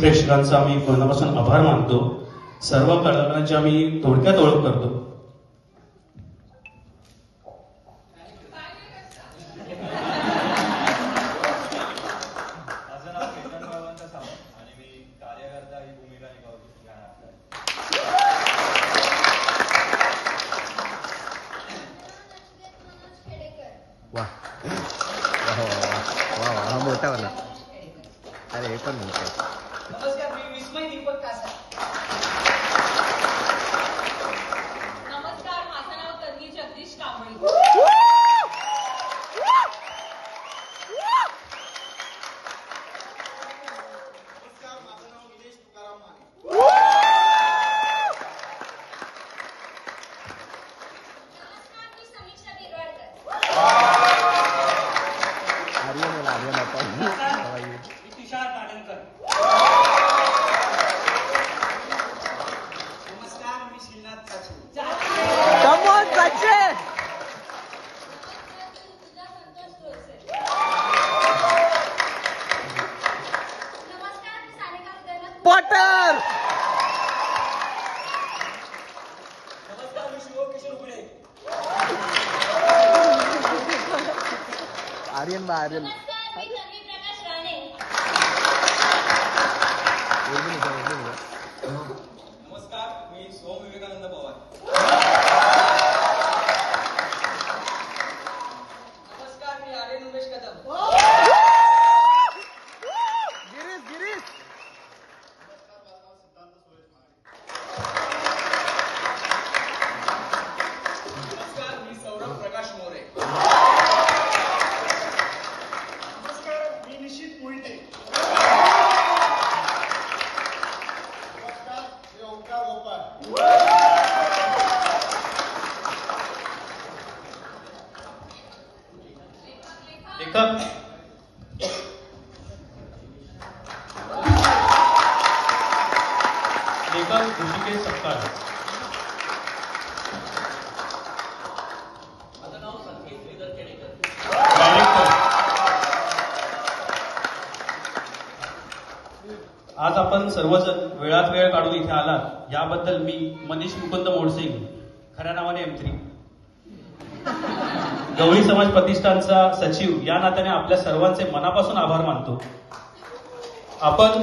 प्रेक्षकांचा आम्ही मनापासून आभार मानतो. सर्व कलाकारांची आम्ही थोडक्यात ओळख करतो. वाह वाह वाह हा मोठा वाला. अरे हे पण मोठा. नमस्कार, मी विस्मय दीपक कासा. नमस्कार, माझं नाव तन्वी जगदीश कांबळी. नमस्कार, माझं नाव निलेश तुकाराम माने. नमस्कार, मी समीक्षा बिरवाडकर. आर्यन आता मी तुषार पाडणकर. नमस्कार, मी श्रीनाथ चाचू. कमॉन सच्चे. नमस्कार, मी ऋतुजा संतोष तोरसे. नमस्कार, मी सानिका उदयनाथ पॉटर. नमस्कार, मी शिवकिशोर उघडे. आर्यन नमस्कार, मी तन्वी प्रकाश राणे. नमस्कार, मी सोम विवेकानंद पवार. नमस्कार, मी आर्यन उमेश कदम. गिरीश गिरीश. नमस्कार, मी सौरभ प्रकाश मोरे. नमस्कार, मी निशित मोहिते. नमस्कार, मी ओंकार गोपाळ. लेखक ऋषिकेश सपकाळ. माझं नाव संकेत श्रीधर केडेकर. डायरेक्टर आज आपण सर्वजण वेळात वेळ काढून इथे आलात याबद्दल मी मनीष मुकुंद मोडसिंग, खऱ्या नावाने M3, गवळी समाज प्रतिष्ठानचा सचिव या नात्याने आपल्या सर्वांचे मनापासून आभार मानतो. आपण